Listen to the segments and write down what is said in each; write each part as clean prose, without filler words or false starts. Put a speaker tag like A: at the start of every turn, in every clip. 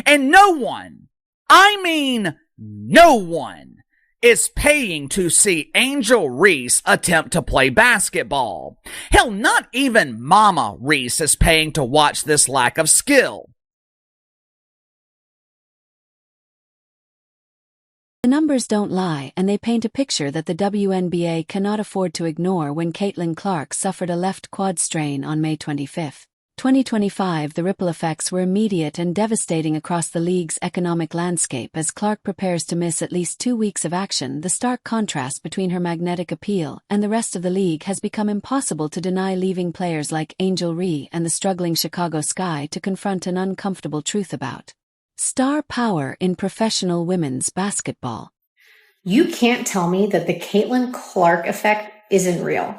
A: And no one, I mean no one, is paying to see Angel Reese attempt to play basketball. Hell, not even Mama Reese is paying to watch this lack of skill.
B: The numbers don't lie, and they paint a picture that the WNBA cannot afford to ignore when Caitlin Clark suffered a left quad strain on May 25, 2025. The ripple effects were immediate and devastating across the league's economic landscape as Clark prepares to miss at least 2 weeks of action. The stark contrast between her magnetic appeal and the rest of the league has become impossible to deny, leaving players like Angel Reese and the struggling Chicago Sky to confront an uncomfortable truth about star power in professional women's basketball.
C: You can't tell me that the Caitlin Clark effect isn't real.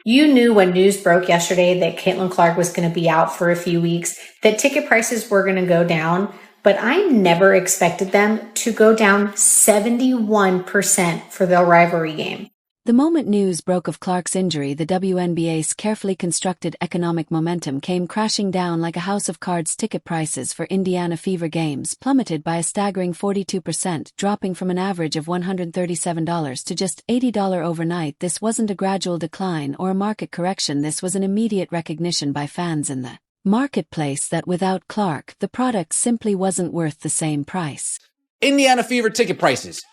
C: You knew when news broke yesterday that Caitlin Clark was going to be out for a few weeks, that ticket prices were going to go down, but I never expected them to go down 71% for the rivalry game.
B: The moment news broke of Clark's injury, the WNBA's carefully constructed economic momentum came crashing down like a house of cards. Ticket prices for Indiana Fever games plummeted by a staggering 42%, dropping from an average of $137 to just $80 overnight. This wasn't a gradual decline or a market correction. This was an immediate recognition by fans in the marketplace that without Clark, the product simply wasn't worth the same price.
D: Indiana Fever ticket prices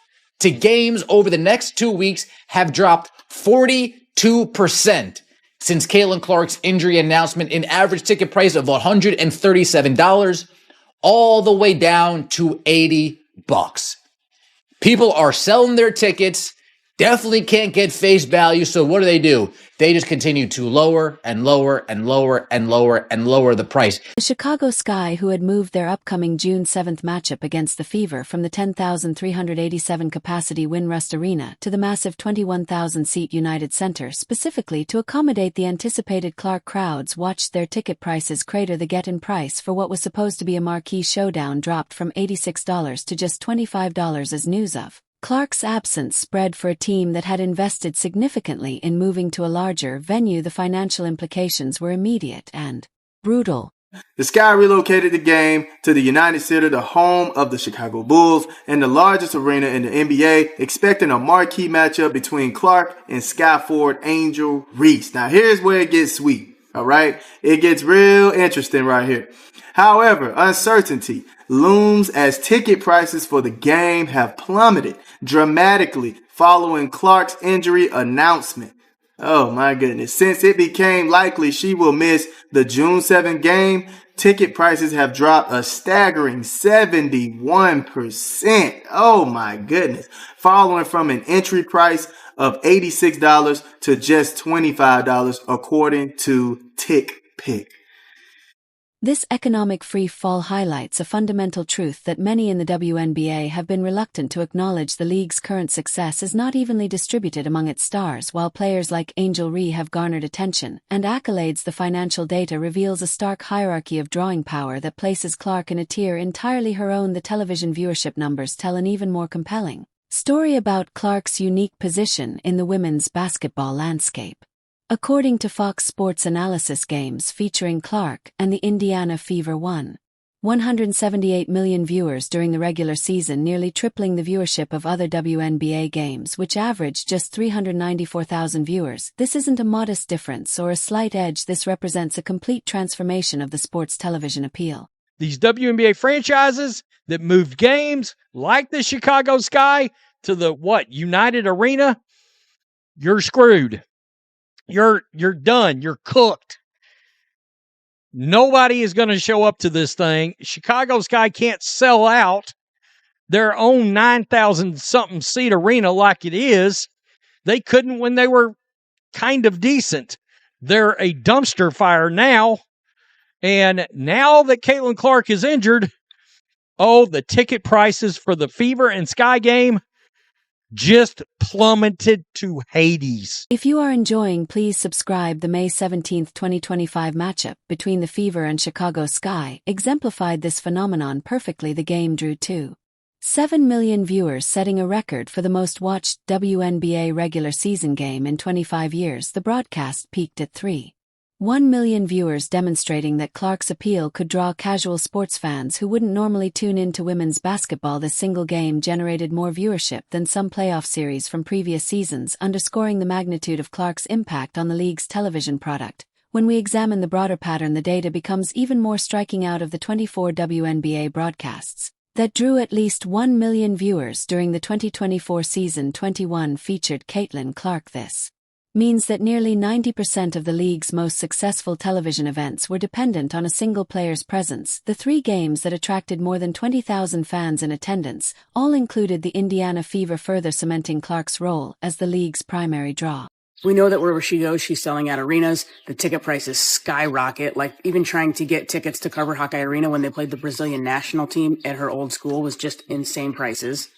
D: to games over the next 2 weeks have dropped 42% since Caitlin Clark's injury announcement. An average ticket price of $137 all the way down to $80. People are selling their tickets, definitely can't get face value, so what do? They just continue to lower and lower and lower and lower and lower the price.
B: The Chicago Sky, who had moved their upcoming June 7th matchup against the Fever from the 10,387 capacity Winrust Arena to the massive 21,000-seat United Center specifically to accommodate the anticipated Clark crowds, watched their ticket prices crater. The get-in price for what was supposed to be a marquee showdown dropped from $86 to just $25 as news of Clark's absence spread for a team that had invested significantly in moving to a larger venue. The financial implications were immediate and brutal.
E: The Sky relocated the game to the United Center, the home of the Chicago Bulls and the largest arena in the NBA, expecting a marquee matchup between Clark and Sky forward Angel Reese. Now here's where it gets sweet, all right? It gets real interesting right here. However, uncertainty looms as ticket prices for the game have plummeted dramatically following Clark's injury announcement. Oh my goodness. Since it became likely she will miss the June 7th game, ticket prices have dropped a staggering 71%. Oh my goodness. Falling from an entry price of $86 to just $25 according to TickPick.
B: This economic free fall highlights a fundamental truth that many in the WNBA have been reluctant to acknowledge. The league's current success is not evenly distributed among its stars. While players like Angel Reese have garnered attention and accolades, the financial data reveals a stark hierarchy of drawing power that places Clark in a tier entirely her own. The television viewership numbers tell an even more compelling story about Clark's unique position in the women's basketball landscape. According to Fox Sports analysis, games featuring Clark and the Indiana Fever won 178 million viewers during the regular season, nearly tripling the viewership of other WNBA games, which averaged just 394,000 viewers. This isn't a modest difference or a slight edge. This represents a complete transformation of the sport's television appeal.
F: These WNBA franchises that moved games like the Chicago Sky to the United Arena, you're screwed. You're done. You're cooked. Nobody is going to show up to this thing. Chicago Sky can't sell out their own 9,000-something seat arena like it is. They couldn't when they were kind of decent. They're a dumpster fire now. And now that Caitlin Clark is injured, the ticket prices for the Fever and Sky game just plummeted to Hades.
B: If you are enjoying, please subscribe. The May 17, 2025 matchup between the Fever and Chicago Sky exemplified this phenomenon perfectly. The game drew 2.7 million viewers, setting a record for the most watched WNBA regular season game in 25 years. The broadcast peaked at 3 1 million viewers, demonstrating that Clark's appeal could draw casual sports fans who wouldn't normally tune in to women's basketball. This single game generated more viewership than some playoff series from previous seasons, underscoring the magnitude of Clark's impact on the league's television product. When we examine the broader pattern, the data becomes even more striking. Out of the 24 WNBA broadcasts that drew at least 1 million viewers during the 2024 season, 21 featured Caitlin Clark. This means that nearly 90% of the league's most successful television events were dependent on a single player's presence. The 3 games that attracted more than 20,000 fans in attendance all included the Indiana Fever, further cementing Clark's role as the league's primary draw.
G: We know that wherever she goes, she's selling out arenas. The ticket prices skyrocket. Like, even trying to get tickets to cover Hawkeye Arena when they played the Brazilian national team at her old school was just insane prices.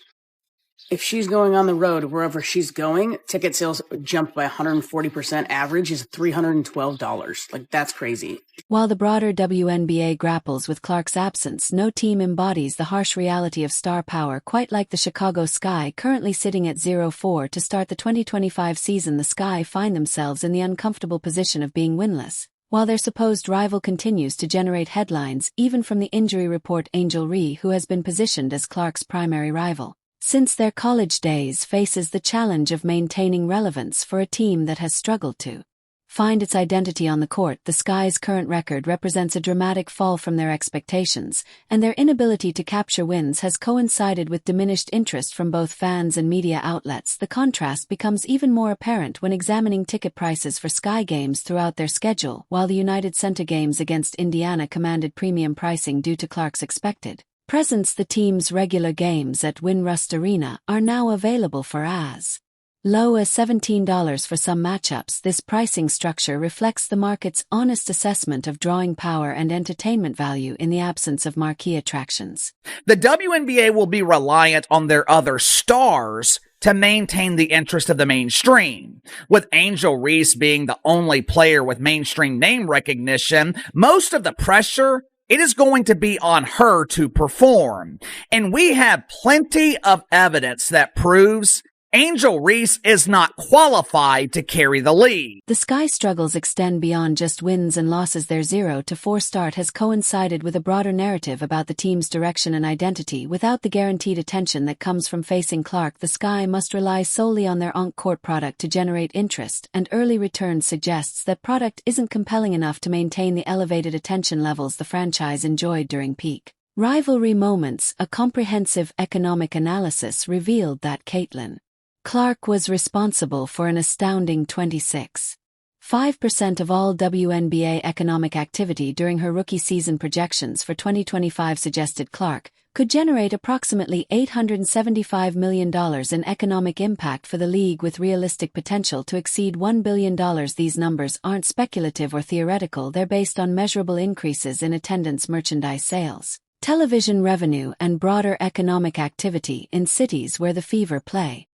G: If she's going on the road, wherever she's going, ticket sales jumped by 140%. Average is $312. Like, that's crazy.
B: While the broader WNBA grapples with Clark's absence, no team embodies the harsh reality of star power quite like the Chicago Sky. Currently sitting at 0-4 to start the 2025 season, the Sky find themselves in the uncomfortable position of being winless, while their supposed rival continues to generate headlines, even from the injury report. Angel Reese, who has been positioned as Clark's primary rival since their college days, faces the challenge of maintaining relevance for a team that has struggled to find its identity on the court. The Sky's current record represents a dramatic fall from their expectations, and their inability to capture wins has coincided with diminished interest from both fans and media outlets. The contrast becomes even more apparent when examining ticket prices for Sky games throughout their schedule. While the United Center games against Indiana commanded premium pricing due to Clark's expected presence, the team's regular games at Winrust Arena are now available for as low as $17 for some matchups. This pricing structure reflects the market's honest assessment of drawing power and entertainment value in the absence of marquee attractions.
A: The WNBA will be reliant on their other stars to maintain the interest of the mainstream. With Angel Reese being the only player with mainstream name recognition, most of the pressure, it is going to be on her to perform. And we have plenty of evidence that proves Angel Reese is not qualified to carry the league.
B: The Sky struggles extend beyond just wins and losses. Their 0-4 start has coincided with a broader narrative about the team's direction and identity. Without the guaranteed attention that comes from facing Clark, the Sky must rely solely on their on-court product to generate interest, and early returns suggests that product isn't compelling enough to maintain the elevated attention levels the franchise enjoyed during peak rivalry moments. A comprehensive economic analysis revealed that Caitlin Clark was responsible for an astounding 26.5% of all WNBA economic activity during her rookie season. Projections for 2025 suggested Clark could generate approximately $875 million in economic impact for the league, with realistic potential to exceed $1 billion. These numbers aren't speculative or theoretical. They're based on measurable increases in attendance, merchandise sales, television revenue, and broader economic activity in cities where the Fever play.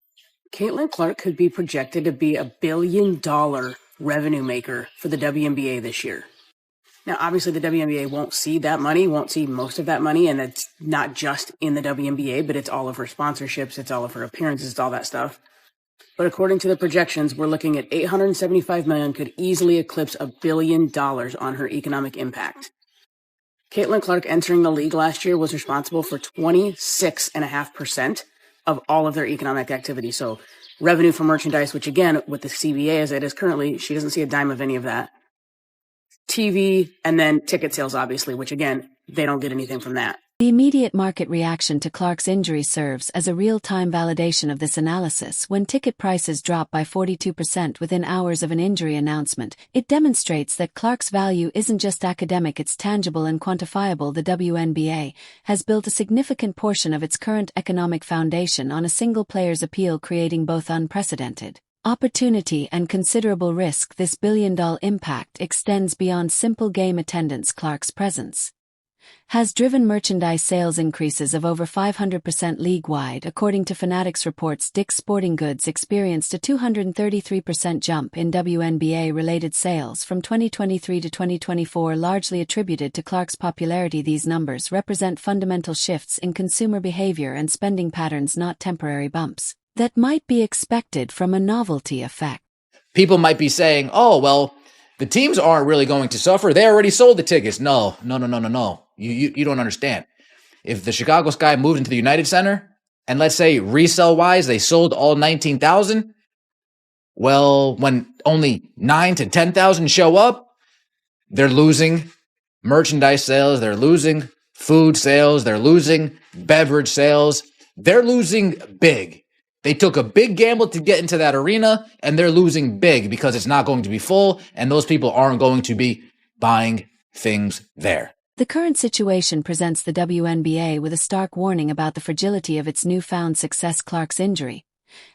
G: Caitlin Clark could be projected to be $1 billion revenue maker for the WNBA this year. Now, obviously, the WNBA won't see that money, won't see most of that money, and it's not just in the WNBA, but it's all of her sponsorships, it's all of her appearances, it's all that stuff. But according to the projections, we're looking at $875 million could easily eclipse $1 billion on her economic impact. Caitlin Clark entering the league last year was responsible for 26.5% of all of their economic activity. So revenue from merchandise, which again, with the CBA as it is currently, she doesn't see a dime of any of that. TV, and then ticket sales, obviously, which again, they don't get anything from that.
B: The immediate market reaction to Clark's injury serves as a real-time validation of this analysis. When ticket prices drop by 42% within hours of an injury announcement, it demonstrates that Clark's value isn't just academic, it's tangible and quantifiable. The WNBA has built a significant portion of its current economic foundation on a single player's appeal, creating both unprecedented opportunity and considerable risk. This billion-dollar impact extends beyond simple game attendance. Clark's presence has driven merchandise sales increases of over 500% league-wide. According to Fanatics reports, Dick's Sporting Goods experienced a 233% jump in WNBA-related sales from 2023 to 2024, largely attributed to Clark's popularity. These numbers represent fundamental shifts in consumer behavior and spending patterns, not temporary bumps that might be expected from a novelty effect.
D: People might be saying, oh, well, The teams aren't really going to suffer. They already sold the tickets. No. You don't understand. If the Chicago Sky moved into the United Center, and let's say resale-wise, they sold all 19,000, well, when only 9 to 10,000 show up, they're losing merchandise sales, they're losing food sales, they're losing beverage sales. They're losing big. They took a big gamble to get into that arena, and they're losing big because it's not going to be full, and those people aren't going to be buying things there.
B: The current situation presents the WNBA with a stark warning about the fragility of its newfound success. Clark's injury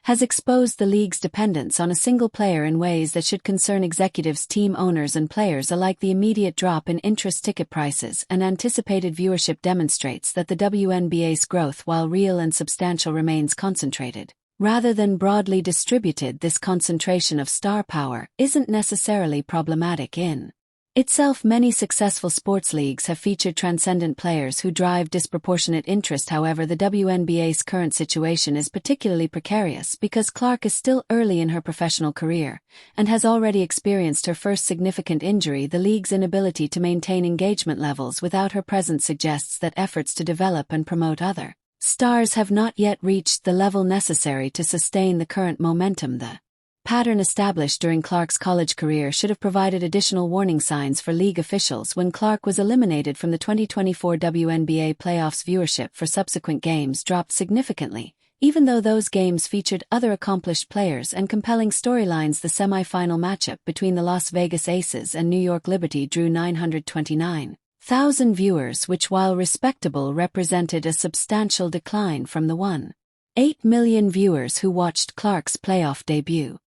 B: has exposed the league's dependence on a single player in ways that should concern executives, team owners, and players alike. The immediate drop in interest ticket prices and anticipated viewership demonstrates that the WNBA's growth, while real and substantial, remains concentrated rather than broadly distributed. This concentration of star power isn't necessarily problematic in itself. Many successful sports leagues have featured transcendent players who drive disproportionate interest. However, the WNBA's current situation is particularly precarious because Clark is still early in her professional career and has already experienced her first significant injury. The league's inability to maintain engagement levels without her presence suggests that efforts to develop and promote other stars have not yet reached the level necessary to sustain the current momentum. The pattern established during Clark's college career should have provided additional warning signs for league officials when Clark was eliminated from the 2024 WNBA playoffs. Viewership for subsequent games dropped significantly, even though those games featured other accomplished players and compelling storylines. The semifinal matchup between the Las Vegas Aces and New York Liberty drew 929,000 viewers, which, while respectable, represented a substantial decline from the 1.8 million viewers who watched Clark's playoff debut.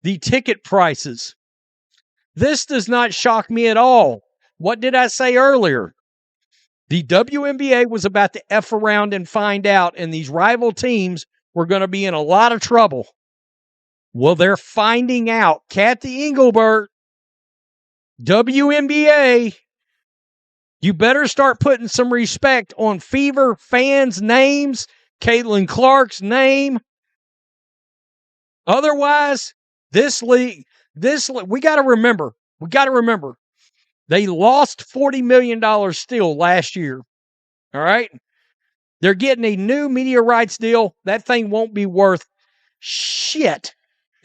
F: The ticket prices. This does not shock me at all. What did I say earlier? The WNBA was about to F around and find out, and these rival teams were going to be in a lot of trouble. Well, they're finding out. Kathy Engelbert, WNBA, you better start putting some respect on Fever fans' names, Caitlin Clark's name. Otherwise, this league, we got to remember, they lost $40 million still last year. All right? They're getting a new media rights deal. That thing won't be worth shit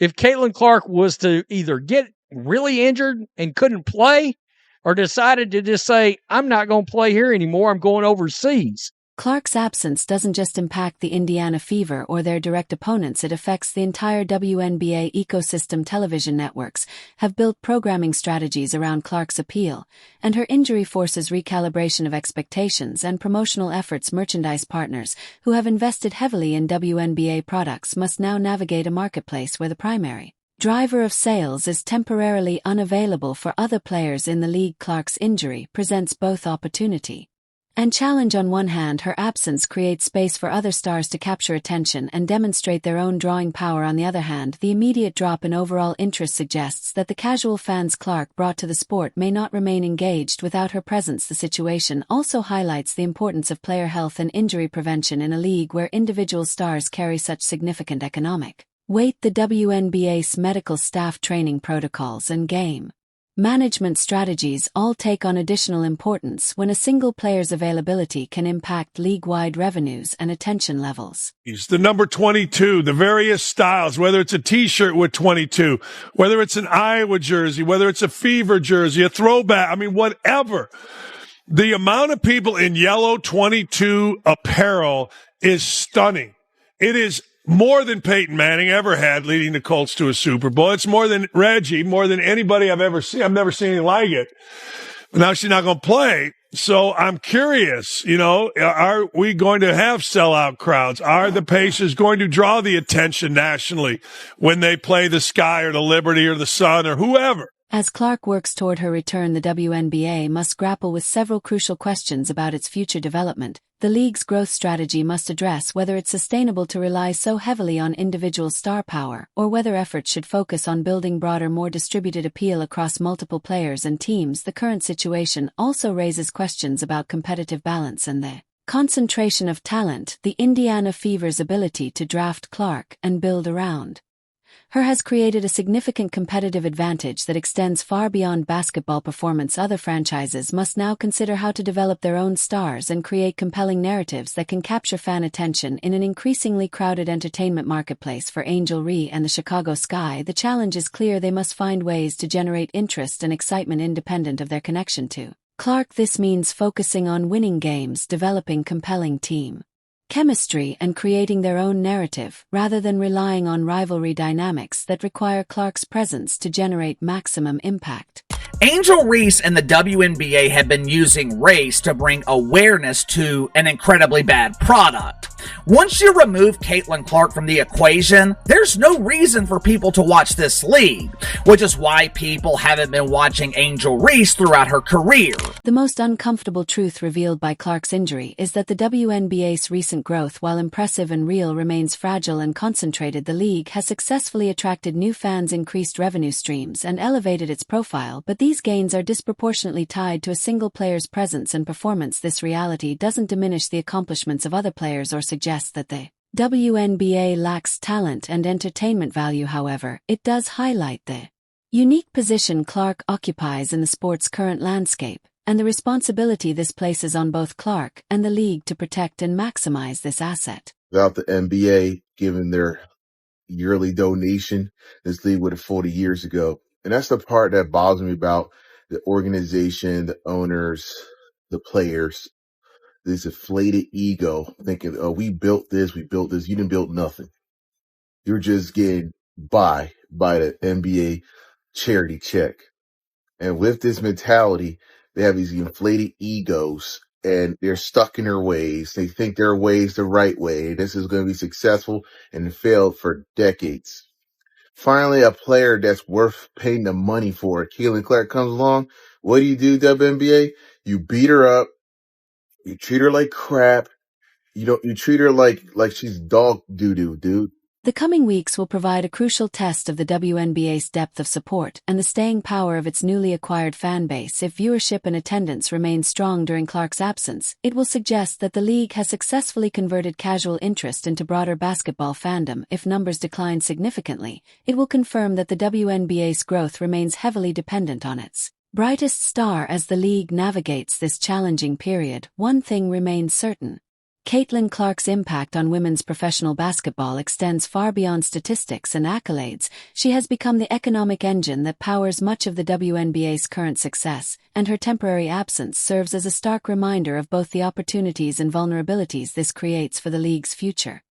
F: if Caitlin Clark was to either get really injured and couldn't play or decided to just say, I'm not going to play here anymore, I'm going overseas.
B: Clark's absence doesn't just impact the Indiana Fever or their direct opponents, it affects the entire WNBA ecosystem. Television networks have built programming strategies around Clark's appeal, and her injury forces recalibration of expectations and promotional efforts. Merchandise partners who have invested heavily in WNBA products must now navigate a marketplace where the primary driver of sales is temporarily unavailable for other players in the league. Clark's injury presents both opportunity and challenge. On one hand, her absence creates space for other stars to capture attention and demonstrate their own drawing power. On the other hand, the immediate drop in overall interest suggests that the casual fans Clark brought to the sport may not remain engaged without her presence. The situation also highlights the importance of player health and injury prevention in a league where individual stars carry such significant economic weight. The WNBA's medical staff, training protocols, and game management strategies all take on additional importance when a single player's availability can impact league-wide revenues and attention levels.
H: The number 22, the various styles, whether it's a t-shirt with 22, whether it's an Iowa jersey, whether it's a Fever jersey, a throwback, I mean, whatever. The amount of people in yellow 22 apparel is stunning. It is more than Peyton Manning ever had, leading the Colts to a Super Bowl. It's more than Reggie, more than anybody I've ever seen. I've never seen anything like it. But now she's not going to play. So I'm curious, are we going to have sellout crowds? Are the Pacers going to draw the attention nationally when they play the Sky or the Liberty or the Sun or whoever?
B: As Clark works toward her return, the WNBA must grapple with several crucial questions about its future development. The league's growth strategy must address whether it's sustainable to rely so heavily on individual star power, or whether efforts should focus on building broader, more distributed appeal across multiple players and teams. The current situation also raises questions about competitive balance and the concentration of talent. The Indiana Fever's ability to draft Clark and build around Her has created a significant competitive advantage that extends far beyond basketball performance. Other franchises must now consider how to develop their own stars and create compelling narratives that can capture fan attention in an increasingly crowded entertainment marketplace. For Angel Reese and the Chicago Sky, the challenge is clear. They must find ways to generate interest and excitement independent of their connection to Clark. This means focusing on winning games, developing compelling team chemistry, and creating their own narrative, rather than relying on rivalry dynamics that require Clark's presence to generate maximum impact.
A: Angel Reese and the WNBA have been using race to bring awareness to an incredibly bad product. Once you remove Caitlin Clark from the equation, there's no reason for people to watch this league, which is why people haven't been watching Angel Reese throughout her career.
B: The most uncomfortable truth revealed by Clark's injury is that the WNBA's recent growth, while impressive and real, remains fragile and concentrated. The league has successfully attracted new fans, increased revenue streams, and elevated its profile, but these gains are disproportionately tied to a single player's presence and performance. This reality doesn't diminish the accomplishments of other players or suggest that the WNBA lacks talent and entertainment value. However, it does highlight the unique position Clark occupies in the sport's current landscape, and the responsibility this places on both Clark and the league to protect and maximize this asset.
I: Without the NBA giving their yearly donation, this league would have folded years ago. And that's the part that bothers me about the organization, the owners, the players. This inflated ego, thinking, oh, we built this. You didn't build nothing. You're just getting by the NBA charity check. And with this mentality, they have these inflated egos and they're stuck in their ways. They think their way is the right way. This is going to be successful, and it failed for decades. Finally, a player that's worth paying the money for. Caitlin Clark comes along. What do, WNBA? You beat her up. You treat her like crap. You treat her like she's dog doo-doo, dude.
B: The coming weeks will provide a crucial test of the WNBA's depth of support and the staying power of its newly acquired fan base. If viewership and attendance remain strong during Clark's absence, it will suggest that the league has successfully converted casual interest into broader basketball fandom. If numbers decline significantly, it will confirm that the WNBA's growth remains heavily dependent on its brightest star. As the league navigates this challenging period, one thing remains certain. Caitlin Clark's impact on women's professional basketball extends far beyond statistics and accolades. She has become the economic engine that powers much of the WNBA's current success, and her temporary absence serves as a stark reminder of both the opportunities and vulnerabilities this creates for the league's future.